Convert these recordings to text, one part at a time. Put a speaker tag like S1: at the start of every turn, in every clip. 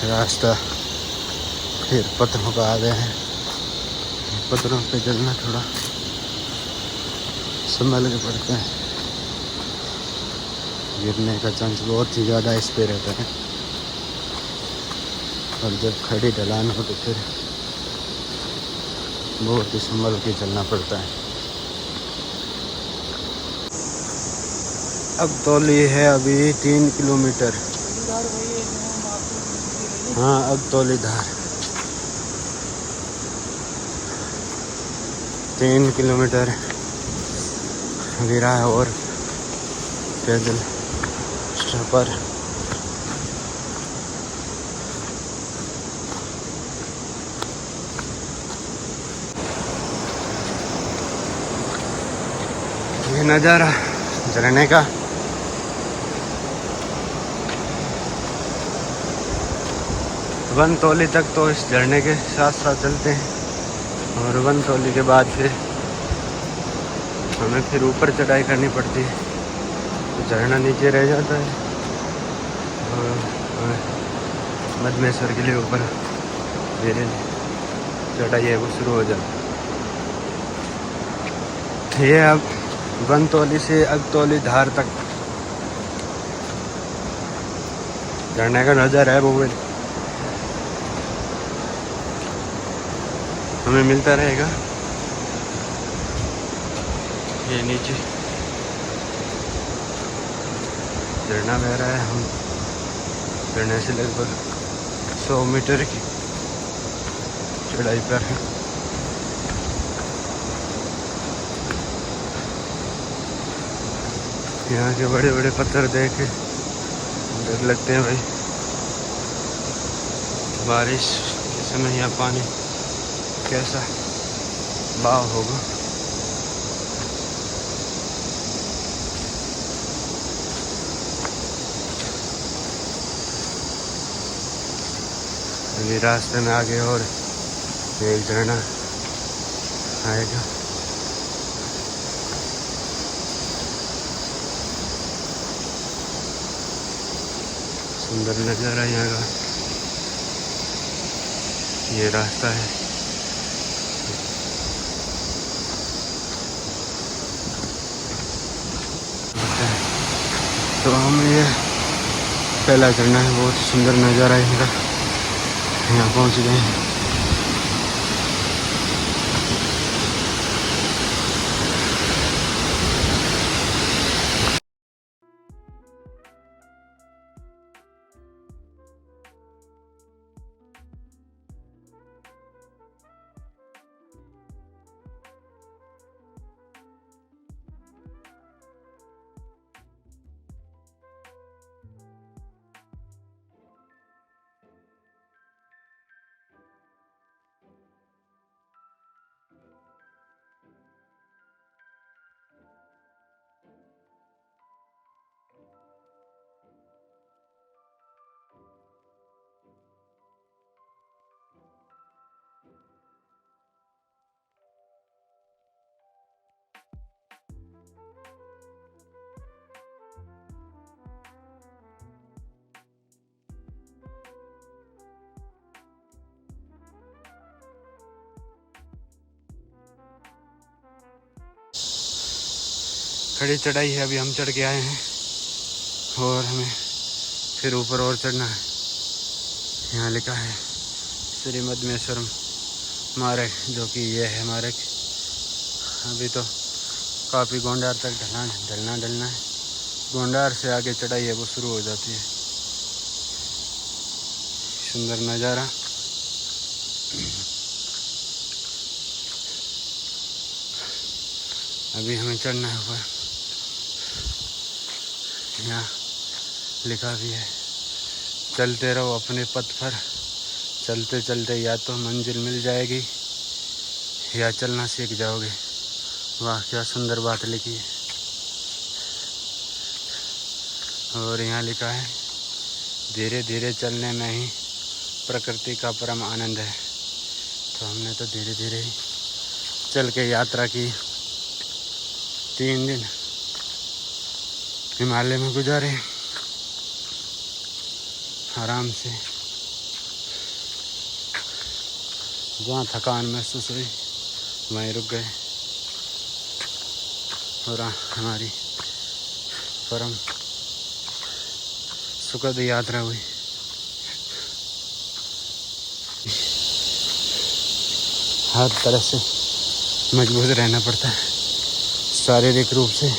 S1: रास्ता फिर पत्थरों का आ गया है। पत्थरों पे चलना थोड़ा संभल के पड़ता है, गिरने का चांस बहुत ही ज़्यादा इस पे रहता है। और जब खड़ी ढलान हो तो फिर बहुत ही संभल के चलना पड़ता है। अब तो ली है अभी 3 किलोमीटर। हाँ अब तौली धार 3 किलोमीटर गिरा है और पैदल सफर। ये नज़ारा झरने का वनतौली तक तो इस झरने के साथ साथ चलते हैं और वनतौली के बाद फिर हमें फिर ऊपर चढ़ाई करनी पड़ती है, तो झरना नीचे रह जाता है और मधमेश्वर के लिए ऊपर धीरे चढ़ाई है वो शुरू हो जाती है। ये अब वनतौली से अगतौली धार तक झरने का नज़ारा है वो हमें मिलता रहेगा। ये नीचे झरना बह रहा है, हम झरने से लगभग 100 मीटर की चढ़ाई पर हैं। यहाँ के बड़े बड़े पत्थर देख के डर लगते हैं भाई। बारिश के समय यहाँ पानी कैसा बहाव होगा। अभी रास्ते में आगे और एक झरना आएगा। सुंदर नज़ारा यहाँ का। ये रास्ता है, तो हम ये पहला झरना है, बहुत सुंदर नज़ारा है इनका। यहाँ पहुँच गए हैं। खड़ी चढ़ाई है, अभी हम चढ़ के आए हैं और हमें फिर ऊपर और चढ़ना है। यहाँ लिखा है श्री मधमेश्वरम मार्ग, जो कि ये है मार्ग। अभी तो काफ़ी गोंडार तक ढलना है। गोंडार से आगे चढ़ाई है वो शुरू हो जाती है। सुंदर नज़ारा। अभी हमें चढ़ना है ऊपर। यहाँ लिखा भी है चलते रहो अपने पथ पर, चलते चलते या तो मंजिल मिल जाएगी या चलना सीख जाओगे। वाह क्या सुंदर बात लिखी है। और यहाँ लिखा है धीरे धीरे चलने में ही प्रकृति का परम आनंद है। तो हमने तो धीरे धीरे ही चल के यात्रा की। 3 दिन हिमालय में गुजारे आराम से। जहाँ थकान महसूस हुई वहीं रुक गए और हमारी परम सुखद यात्रा हुई। हर तरह से मजबूत रहना पड़ता है, शारीरिक रूप से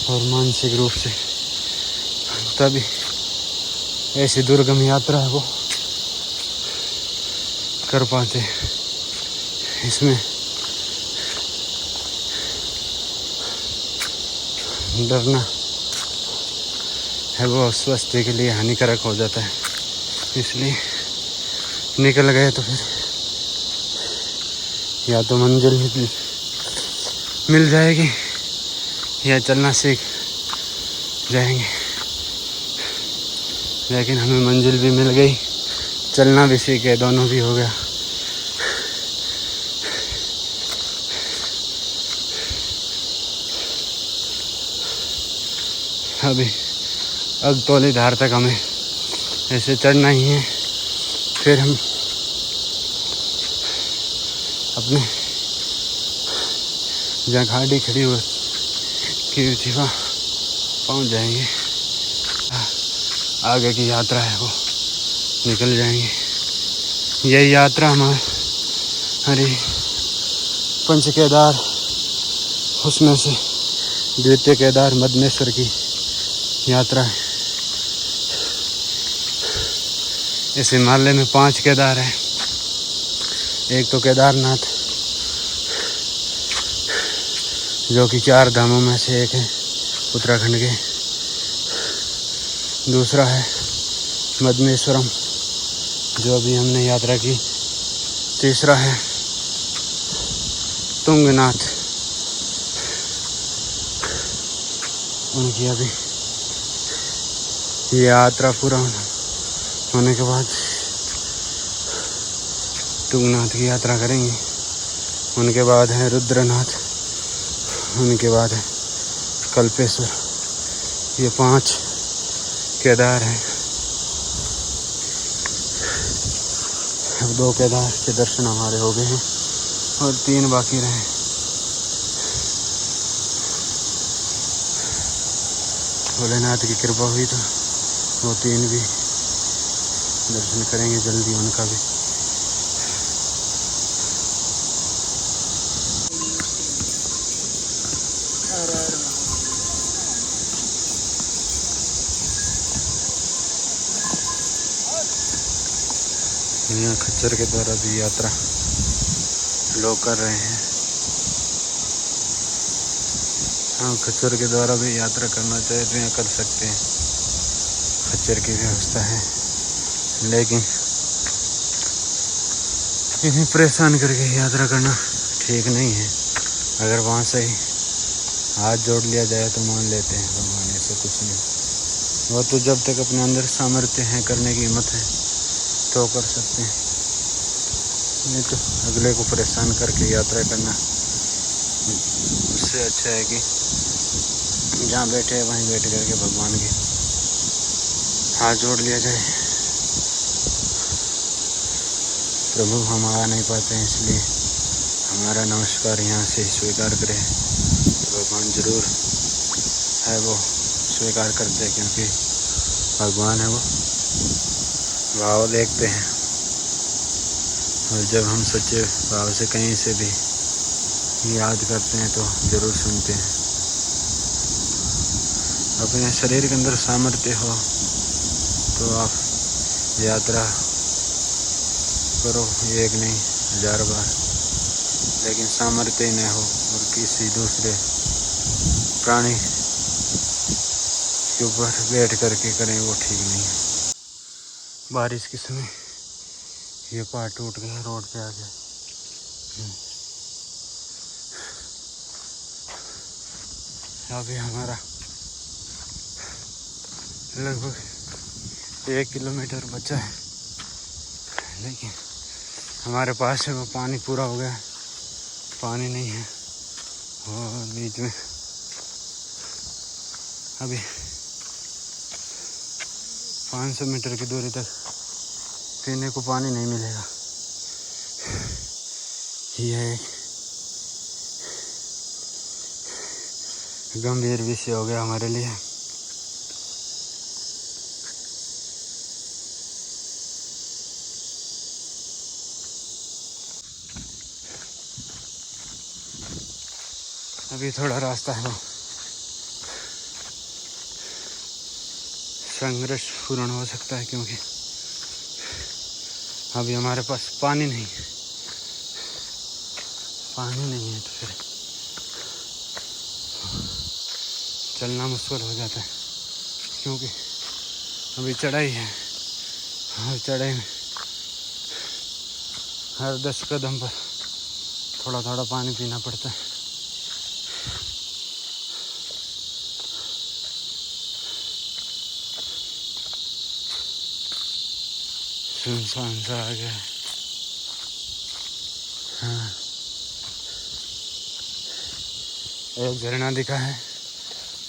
S1: और मानसिक रूप से, तभी ऐसी दुर्गम यात्रा को कर पाते। इसमें डरना है वो स्वास्थ्य के लिए हानिकारक हो जाता है, इसलिए निकल गए तो फिर या तो मंजिल मिल जाएगी या चलना सीख जाएंगे। लेकिन हमें मंजिल भी मिल गई, चलना भी सीख गए, दोनों भी हो गया। अभी अगतौली धार तक हमें ऐसे चढ़ना ही है, फिर हम अपने जहाँ गाड़ी खड़ी हो की वहाँ पहुँच जाएंगे। आगे की यात्रा है वो निकल जाएंगे। यही यात्रा हमारी पंच केदार, उसमें से द्वितीय केदार मदनेश्वर की यात्रा है। इस हिमालय में 5 केदार हैं। एक तो केदारनाथ जो कि 4 धामों में से एक है उत्तराखंड के, दूसरा है मदनेश्वरम जो अभी हमने यात्रा की, तीसरा है तुंगनाथ, उनकी अभी ये यात्रा पूरा होने के बाद तुंगनाथ की यात्रा करेंगे। उनके बाद है रुद्रनाथ, उनके बाद है कल्पेश्वर। ये 5 केदार हैं। अब 2 केदार के दर्शन हमारे हो गए हैं और 3 बाकी रहे। भोलेनाथ की कृपा हुई तो वो 3 भी दर्शन करेंगे जल्दी, उनका भी। यहाँ खच्चर के द्वारा भी यात्रा लोग कर रहे हैं। हाँ, खच्चर के द्वारा भी यात्रा करना चाहे तो यहाँ कर सकते हैं, खच्चर की व्यवस्था है। लेकिन इन्हें परेशान करके यात्रा करना ठीक नहीं है। अगर वहाँ से ही हाथ जोड़ लिया जाए तो मान लेते हैं भगवान, ऐसा कुछ नहीं। वो तो जब तक अपने अंदर सामर्थ्य है, करने की हिम्मत है तो कर सकते हैं, नहीं तो अगले को परेशान करके यात्रा करना उससे अच्छा है कि जहाँ बैठे हैं वहीं बैठ करके भगवान के हाथ जोड़ लिया जाए। प्रभु हम आ नहीं पाते हैं, इसलिए हमारा नमस्कार यहाँ से स्वीकार करें तो भगवान जरूर है वो स्वीकार करते हैं, क्योंकि भगवान है वो भाव देखते हैं। और जब हम सच्चे भाव से कहीं से भी याद करते हैं तो ज़रूर सुनते हैं। अपने शरीर के अंदर सामर्थ्य हो तो आप यात्रा करो, एक नहीं 1000 बार, लेकिन सामर्थ्य ही न हो और किसी दूसरे प्राणी के ऊपर बैठ करके करें वो ठीक नहीं है। बारिश के समय ये पहाड़ टूट गया, रोड पे आ गया। अभी हमारा लगभग 1 किलोमीटर बचा है, लेकिन हमारे पास है वो पानी पूरा हो गया है, पानी नहीं है। और बीच में अभी 500 मीटर की दूरी तक पीने को पानी नहीं मिलेगा। यह एक गंभीर विषय हो गया हमारे लिए। अभी थोड़ा रास्ता है वो संघर्षपूर्ण हो सकता है, क्योंकि अभी हमारे पास पानी नहीं है तो फिर चलना मुश्किल हो जाता है, क्योंकि अभी चढ़ाई है और चढ़ाई में हर 10 कदम पर थोड़ा थोड़ा पानी पीना पड़ता है। सुनसान सा आ गया है। हाँ, एक झरना दिखा है।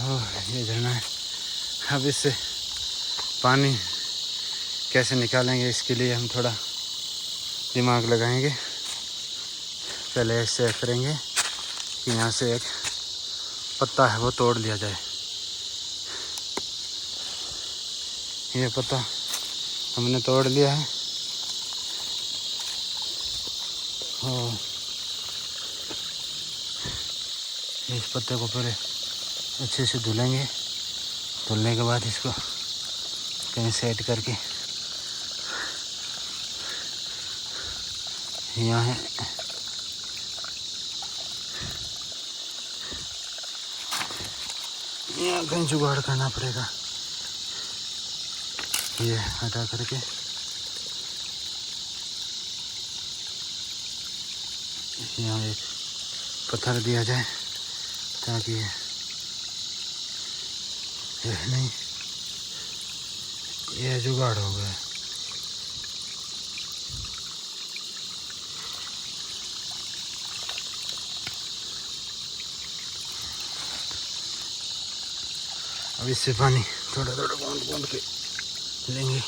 S1: ओह, ये झरना है। अब इससे पानी कैसे निकालेंगे, इसके लिए हम थोड़ा दिमाग लगाएंगे। पहले ऐसे करेंगे कि यहाँ से एक पत्ता है वो तोड़ लिया जाए। ये पत्ता हमने तोड़ लिया है और इस पत्ते को पूरे अच्छे से धुलेंगे। धुलने के बाद इसको कहीं सेट करके यहाँ है यहाँ कहीं जुगाड़ करना पड़ेगा। ये हटा करके यहाँ एक पत्थर दिया जाए ताकि ये नहीं, ये जुगाड़ हो गया। अब इससे पानी थोड़ा थोड़ा बूंद बूंद के लेंगे।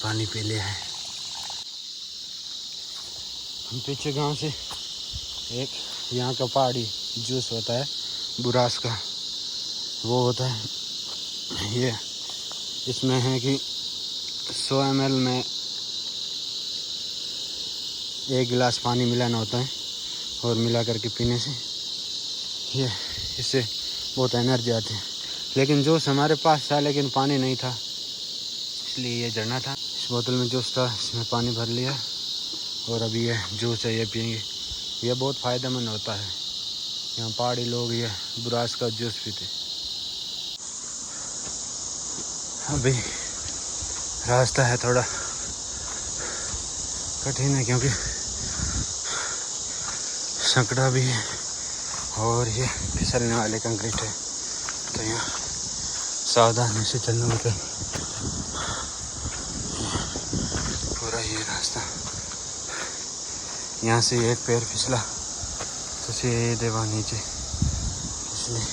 S1: पानी पी लिया है। हम पीछे गांव से एक यहाँ का पहाड़ी जूस होता है बुरास का, वो होता है ये। इसमें है कि 100 ml में 1 गिलास पानी मिलाना होता है और मिला करके पीने से ये इससे बहुत एनर्जी आती है। लेकिन जूस हमारे पास था लेकिन पानी नहीं था, इसलिए ये झरना था। इस बोतल में जूस था, इसमें पानी भर लिया और अभी ये जूस है ये पियेंगे। ये बहुत फ़ायदेमंद होता है। यहाँ पहाड़ी लोग ये बुरास का जूस पीते। अभी रास्ता है थोड़ा कठिन है क्योंकि संकड़ा भी है और ये फिसलने वाले कंक्रीट है, तो यहाँ सावधानी से चलना होता है। पूरा ये रास्ता यहाँ से एक पैर फिसला तो सीधे वहाँ नीचे, इसलिए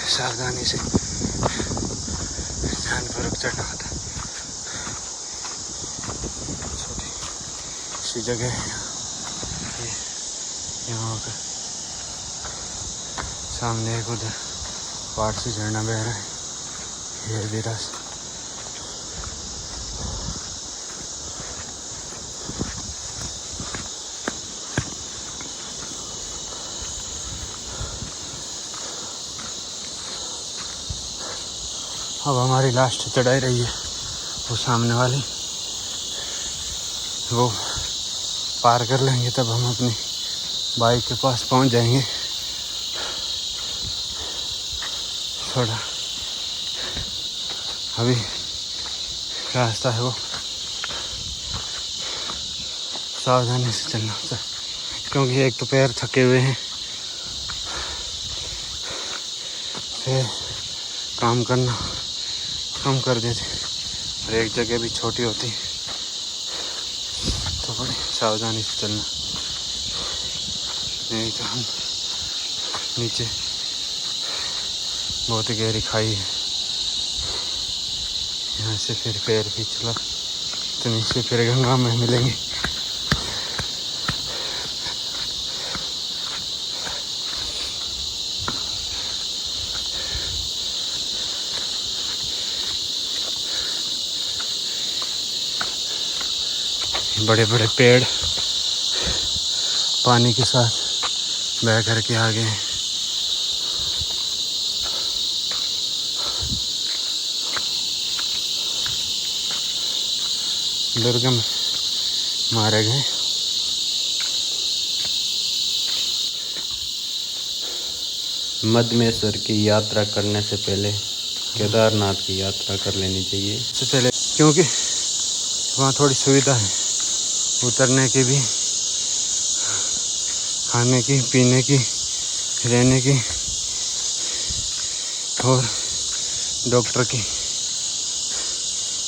S1: सावधानी से ध्यानपूर्वक चढ़ना होता है। छोटी सी जगह है यहाँ पर, सामने एक उधर पहाड़ से झरना बह रहा है। ये भी रास्ता अब हमारी लास्ट चढ़ाई रही है वो सामने वाली, वो पार कर लेंगे तब हम अपनी बाइक के पास पहुंच जाएंगे। थोड़ा अभी रास्ता है वो सावधानी से चलना होता है क्योंकि एक तो पैर थके हुए हैं, फिर काम करना कम कर देते और एक जगह भी छोटी होती तो बड़ी सावधानी से चलना, नहीं तो हम नीचे बहुत ही गहरी खाई है, यहाँ से फिर पैर भी चला तो नीचे फिर गंगा में मिलेंगे। बड़े बड़े पेड़ पानी के साथ बह करके आ गए। दुर्गम मारे गए।
S2: मध्यमेश्वर की यात्रा करने से पहले केदारनाथ की यात्रा कर लेनी चाहिए
S1: सबसे पहले, क्योंकि वहाँ थोड़ी सुविधा है उतरने की भी, खाने की, पीने की, रहने की और डॉक्टर की,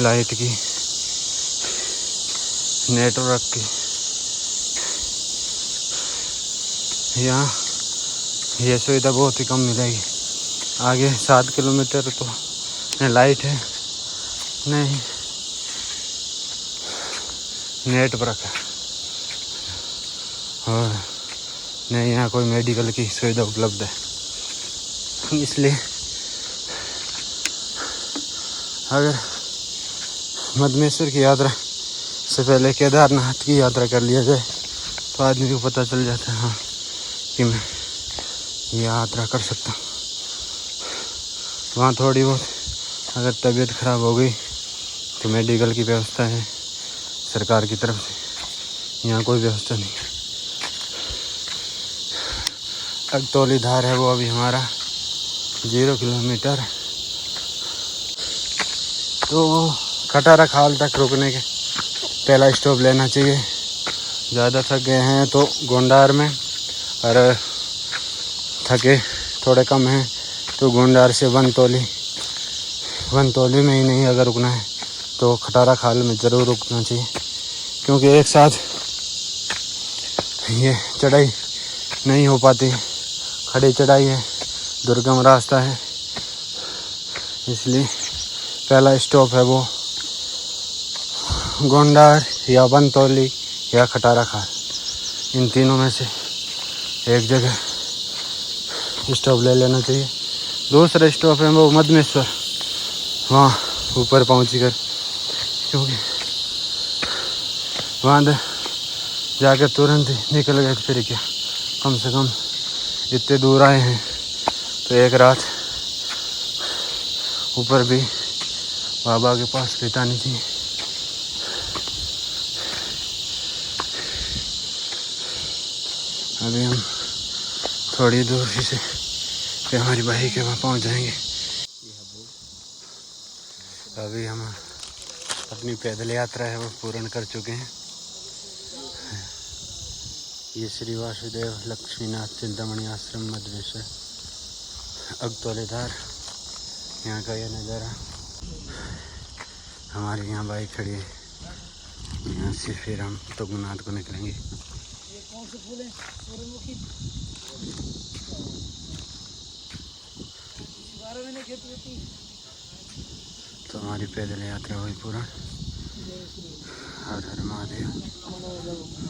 S1: लाइट की, नेटवर्क की। यहाँ ये सुविधा बहुत ही कम मिलेगी। आगे 7 किलोमीटर तो न लाइट है नहीं नेटवर्क है और नहीं यहाँ कोई मेडिकल की सुविधा उपलब्ध है। इसलिए अगर मध्यमेश्वर की यात्रा से पहले केदारनाथ की यात्रा कर लिया जाए तो आदमी को पता चल जाता है हाँ कि मैं ये यात्रा कर सकता हूँ। वहाँ थोड़ी बहुत अगर तबीयत खराब हो गई तो मेडिकल की व्यवस्था है सरकार की तरफ से, यहाँ कोई व्यवस्था नहीं। अगतौली धार है वो अभी हमारा 0 किलोमीटर, तो खटारा खाल तक रुकने के पहला स्टॉप लेना चाहिए। ज़्यादा थक गए हैं तो गोंडार में, और थके थोड़े कम हैं तो गोंडार से वनतौली में ही नहीं अगर रुकना है तो खटारा खाल में ज़रूर रुकना चाहिए, क्योंकि एक साथ ये चढ़ाई नहीं हो पाती, खड़ी चढ़ाई है, दुर्गम रास्ता है। इसलिए पहला स्टॉप है वो गोंडार या वनतौली या खटारा खाल, इन तीनों में से एक जगह स्टॉप ले लेना चाहिए। दूसरा स्टॉप है वो मध्यमेश्वर, वहाँ ऊपर पहुँच कर, क्योंकि वहाँ जाकर तुरंत ही निकल गए फिर क्या, कम से कम इतने दूर आए हैं तो एक रात ऊपर भी बाबा के पास बितानी थी। अभी हम थोड़ी दूर ही से फिर हमारी भाई के वहाँ पहुँच जाएंगे। अभी हम अपनी पैदल यात्रा है वो पूर्ण कर चुके हैं। ये श्री वासुदेव लक्ष्मीनाथ चिंतामणि आश्रम मध्यमेश्वर अगतौली धार, यहाँ का यह नज़ारा। हमारे यहाँ बाइक खड़ी है, यहाँ से फिर हम तुंगनाथ को निकलेंगे। तो हमारी पैदल यात्रा हुई पूरा। हर हर महादेव।